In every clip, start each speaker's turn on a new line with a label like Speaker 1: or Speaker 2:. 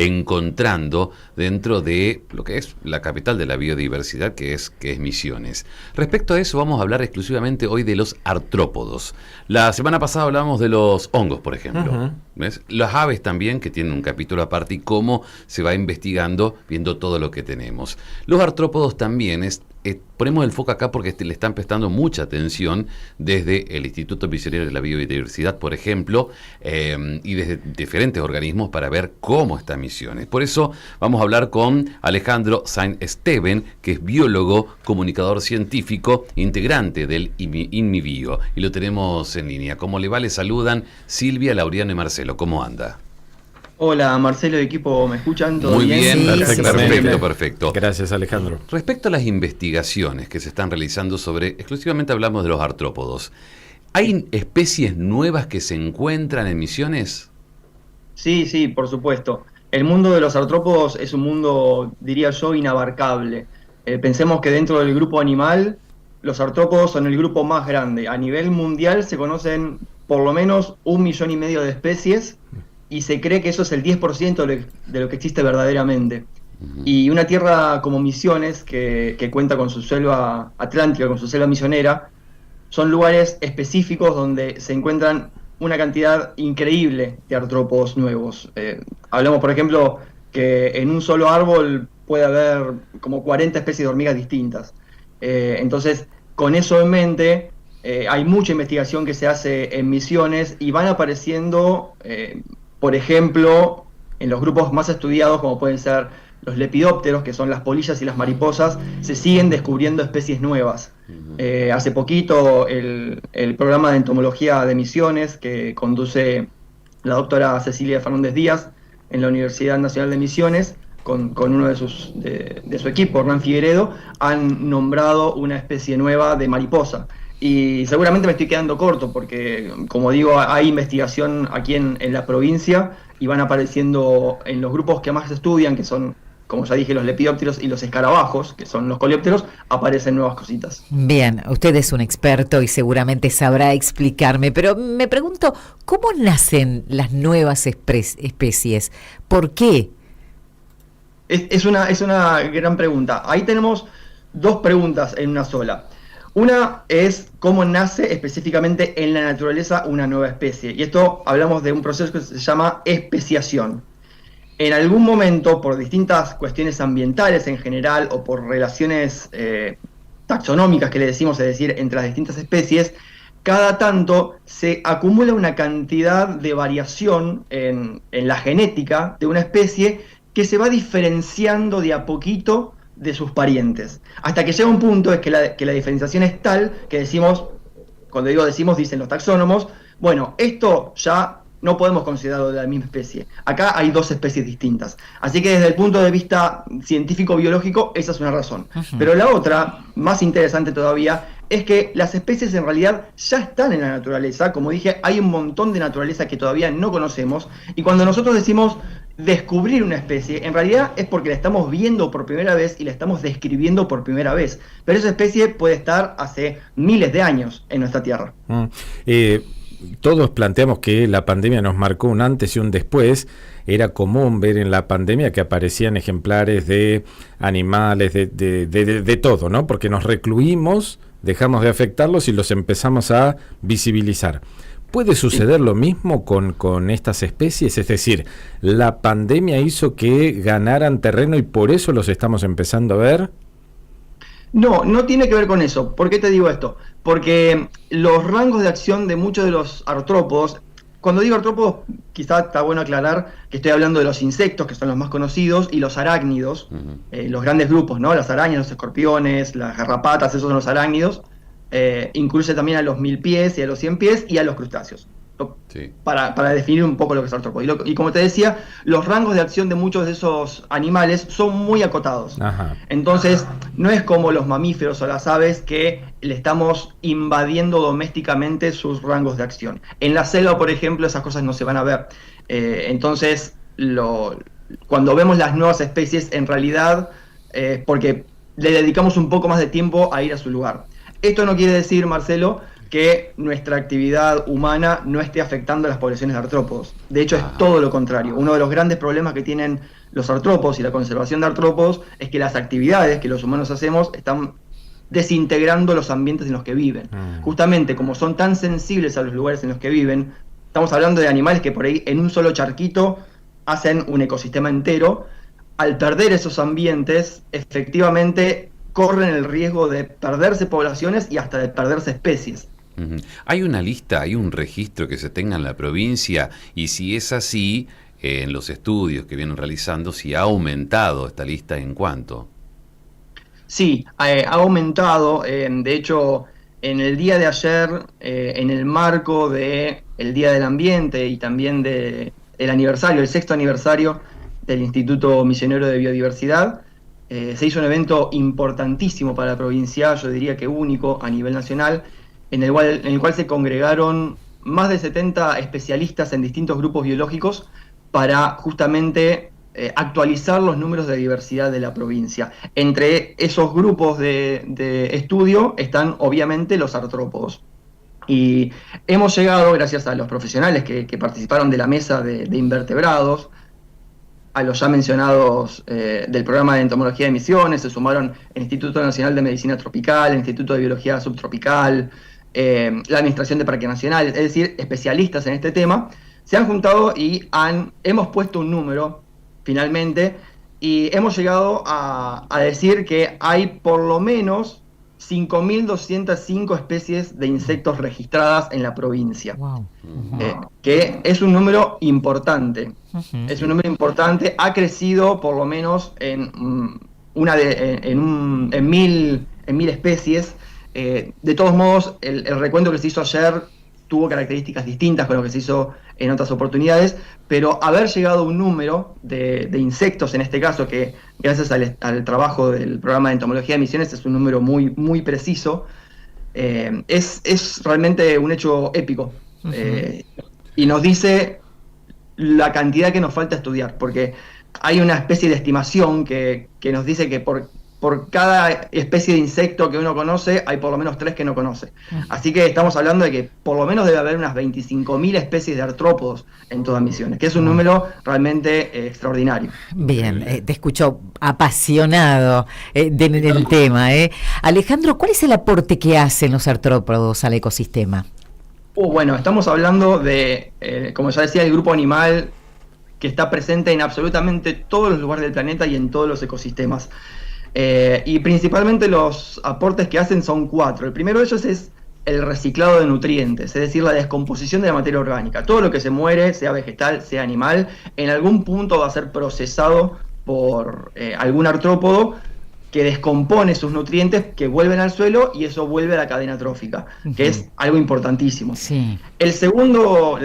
Speaker 1: encontrando dentro de lo que es la capital de la biodiversidad, que es Misiones. Respecto a eso, vamos a hablar exclusivamente hoy de los artrópodos. La semana pasada hablábamos de los hongos, por ejemplo. ¿Ves? Las aves también, que tienen un capítulo aparte, y cómo se va investigando, viendo todo lo que tenemos. Los artrópodos también ponemos el foco acá porque le están prestando mucha atención desde el Instituto Misionero de la Biodiversidad, por ejemplo, y desde diferentes organismos para ver cómo está Misiones. Por eso vamos a hablar con Alejandro Saint-Esteban, que es biólogo, comunicador científico, integrante del INMIBio, y lo tenemos en línea. ¿Cómo le va? Le saludan Silvia, Laureano y Marcelo. ¿Cómo anda?
Speaker 2: Hola, Marcelo y equipo, ¿me escuchan? ¿Todo
Speaker 1: Muy bien,
Speaker 3: Sí.
Speaker 1: perfecto.
Speaker 3: Gracias, Alejandro.
Speaker 1: Respecto a las investigaciones que se están realizando exclusivamente hablamos de los artrópodos, ¿hay especies nuevas que se encuentran en Misiones?
Speaker 2: Sí, por supuesto. El mundo de los artrópodos es un mundo, diría yo, inabarcable. Pensemos que dentro del grupo animal, los artrópodos son el grupo más grande. A nivel mundial se conocen por lo menos 1,5 millones de especies, y se cree que eso es el 10% de lo que existe verdaderamente. Y una tierra como Misiones, que cuenta con su selva atlántica, con su selva misionera, son lugares específicos donde se encuentran una cantidad increíble de artrópodos nuevos. Hablamos, por ejemplo, que en un solo árbol puede haber como 40 especies de hormigas distintas. Entonces, con eso en mente, hay mucha investigación que se hace en Misiones y van apareciendo... por ejemplo, en los grupos más estudiados, como pueden ser los lepidópteros, que son las polillas y las mariposas, se siguen descubriendo especies nuevas. Hace poquito el programa de entomología de Misiones, que conduce la doctora Cecilia Fernández Díaz en la Universidad Nacional de Misiones, con uno de su equipo, Hernán Figueredo, han nombrado una especie nueva de mariposa. Y seguramente me estoy quedando corto porque, como digo, hay investigación aquí en la provincia y van apareciendo en los grupos que más se estudian, que son, como ya dije, los lepidópteros y los escarabajos, que son los coleópteros, aparecen nuevas cositas.
Speaker 4: Bien, usted es un experto y seguramente sabrá explicarme, pero me pregunto, ¿cómo nacen las nuevas especies? ¿Por qué?
Speaker 2: Es una gran pregunta. Ahí tenemos dos preguntas en una sola. Una es cómo nace específicamente en la naturaleza una nueva especie. Y esto hablamos de un proceso que se llama especiación. En algún momento, por distintas cuestiones ambientales en general o por relaciones taxonómicas que le decimos, es decir, entre las distintas especies, cada tanto se acumula una cantidad de variación en la genética de una especie que se va diferenciando de a poquito de sus parientes, hasta que llega un punto es que la diferenciación es tal que decimos, cuando digo decimos, dicen los taxónomos, bueno, esto ya no podemos considerarlo de la misma especie. Acá hay dos especies distintas. Así que desde el punto de vista científico-biológico, esa es una razón. Pero la otra, más interesante todavía, es que las especies en realidad ya están en la naturaleza. Como dije, hay un montón de naturaleza que todavía no conocemos, y cuando nosotros decimos descubrir una especie, en realidad es porque la estamos viendo por primera vez y la estamos describiendo por primera vez. Pero esa especie puede estar hace miles de años en nuestra Tierra.
Speaker 3: Todos planteamos que la pandemia nos marcó un antes y un después. Era común ver en la pandemia que aparecían ejemplares de animales, de todo, ¿no? Porque nos recluimos, dejamos de afectarlos y los empezamos a visibilizar. ¿Puede suceder lo mismo con estas especies? Es decir, ¿la pandemia hizo que ganaran terreno y por eso los estamos empezando a ver?
Speaker 2: No tiene que ver con eso. ¿Por qué te digo esto? Porque los rangos de acción de muchos de los artrópodos, cuando digo artrópodos, quizá está bueno aclarar que estoy hablando de los insectos, que son los más conocidos, y los arácnidos, los grandes grupos, ¿no? Las arañas, los escorpiones, las garrapatas, esos son los arácnidos. Incluye también a los 1000 pies y a los 100 pies y a los crustáceos. Sí. Para definir un poco lo que es artrópodo. Y como te decía, los rangos de acción de muchos de esos animales son muy acotados. Ajá. Entonces, no es como los mamíferos o las aves que le estamos invadiendo domésticamente sus rangos de acción. En la selva, por ejemplo, esas cosas no se van a ver. Entonces, cuando vemos las nuevas especies, en realidad, porque le dedicamos un poco más de tiempo a ir a su lugar. Esto no quiere decir, Marcelo, que nuestra actividad humana no esté afectando a las poblaciones de artrópodos. De hecho, es todo lo contrario. Uno de los grandes problemas que tienen los artrópodos y la conservación de artrópodos es que las actividades que los humanos hacemos están desintegrando los ambientes en los que viven. Justamente como son tan sensibles a los lugares en los que viven, estamos hablando de animales que por ahí en un solo charquito hacen un ecosistema entero. Al perder esos ambientes, efectivamente corren el riesgo de perderse poblaciones y hasta de perderse especies.
Speaker 1: ¿Hay una lista, hay un registro que se tenga en la provincia? Y si es así, en los estudios que vienen realizando, si ha aumentado esta lista, ¿en cuánto?
Speaker 2: Sí, ha aumentado. De hecho, en el día de ayer, en el marco del Día del Ambiente y también del aniversario, el 6º aniversario del Instituto Misionero de Biodiversidad, se hizo un evento importantísimo para la provincia, yo diría que único a nivel nacional, en el cual se congregaron más de 70 especialistas en distintos grupos biológicos para justamente actualizar los números de diversidad de la provincia. Entre esos grupos de estudio están obviamente los artrópodos. Y hemos llegado, gracias a los profesionales que participaron de la mesa de invertebrados, a los ya mencionados del programa de entomología de Misiones, se sumaron el Instituto Nacional de Medicina Tropical, el Instituto de Biología Subtropical, la Administración de Parque Nacional, es decir, especialistas en este tema, se han juntado y hemos puesto un número, finalmente, y hemos llegado a decir que hay por lo menos 5.205 especies de insectos registradas en la provincia. Wow. Que es un número importante. Es un número importante, ha crecido por lo menos en 1.000 especies. De todos modos, el recuento que se hizo ayer tuvo características distintas con lo que se hizo en otras oportunidades, pero haber llegado a un número de insectos, en este caso, que gracias al trabajo del programa de entomología de Misiones es un número muy, muy preciso, es realmente un hecho épico. Y nos dice la cantidad que nos falta estudiar, porque hay una especie de estimación que nos dice que por cada especie de insecto que uno conoce, hay por lo menos 3 que no conoce. Así que estamos hablando de que por lo menos debe haber unas 25.000 especies de artrópodos en todas Misiones, que es un número realmente extraordinario.
Speaker 4: Bien, te escucho apasionado del tema. Alejandro, ¿cuál es el aporte que hacen los artrópodos al ecosistema?
Speaker 2: Bueno, estamos hablando de, como ya decía, el grupo animal que está presente en absolutamente todos los lugares del planeta y en todos los ecosistemas. Y principalmente los aportes que hacen son 4. El primero de ellos es el reciclado de nutrientes, es decir, la descomposición de la materia orgánica. Todo lo que se muere, sea vegetal, sea animal, en algún punto va a ser procesado por algún artrópodo que descompone sus nutrientes, que vuelven al suelo y eso vuelve a la cadena trófica, que es algo importantísimo. Sí. La segunda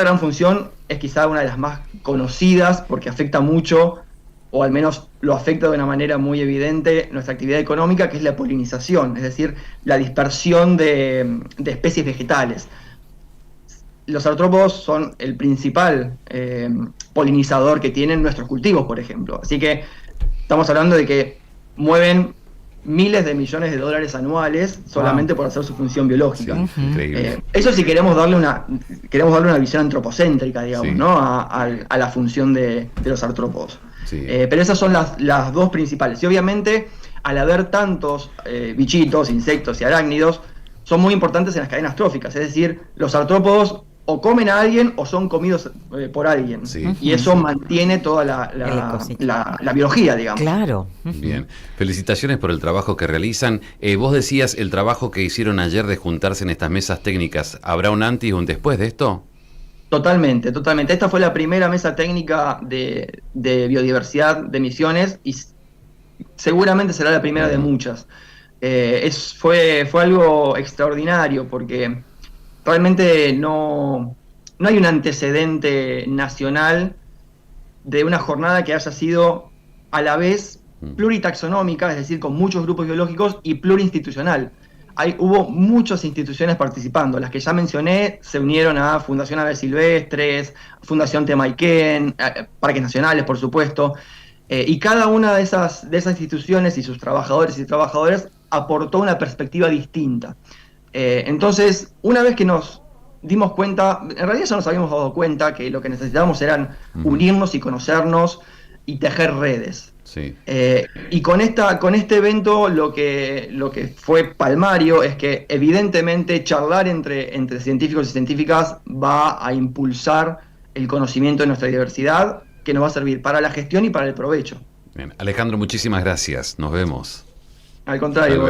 Speaker 2: gran función es quizá una de las más conocidas porque afecta mucho, o al menos lo afecta de una manera muy evidente, nuestra actividad económica, que es la polinización, es decir, la dispersión de especies vegetales. Los artrópodos son el principal polinizador que tienen nuestros cultivos, por ejemplo. Así que estamos hablando de que mueven miles de millones de dólares anuales solamente por hacer su función biológica. Sí, increíble. Eso sí queremos darle una visión antropocéntrica, digamos, sí, ¿no? a la función de los artrópodos. Sí. Pero esas son las dos principales. Y obviamente, al haber tantos bichitos, insectos y arácnidos, son muy importantes en las cadenas tróficas. Es decir, los artrópodos o comen a alguien o son comidos por alguien. Sí. Y eso mantiene toda la biología, digamos.
Speaker 4: Claro.
Speaker 1: Bien. Felicitaciones por el trabajo que realizan. Vos decías el trabajo que hicieron ayer de juntarse en estas mesas técnicas. ¿Habrá un antes y un después de esto?
Speaker 2: Totalmente, totalmente. Esta fue la primera mesa técnica de biodiversidad de Misiones y seguramente será la primera de muchas. Fue algo extraordinario porque realmente no hay un antecedente nacional de una jornada que haya sido a la vez pluritaxonómica, es decir, con muchos grupos biológicos, y plurinstitucional. Hubo muchas instituciones participando. Las que ya mencioné se unieron a Fundación Aves Silvestres, Fundación Temaiken, Parques Nacionales, por supuesto, y cada una de esas instituciones y sus trabajadores y trabajadoras aportó una perspectiva distinta. Entonces, una vez que nos dimos cuenta, en realidad ya nos habíamos dado cuenta que lo que necesitábamos eran unirnos y conocernos y tejer redes.
Speaker 1: Sí.
Speaker 2: Y con este evento lo que fue palmario es que evidentemente charlar entre científicos y científicas va a impulsar el conocimiento de nuestra diversidad, que nos va a servir para la gestión y para el provecho.
Speaker 1: Bien. Alejandro, muchísimas gracias. Nos vemos.
Speaker 2: Al contrario.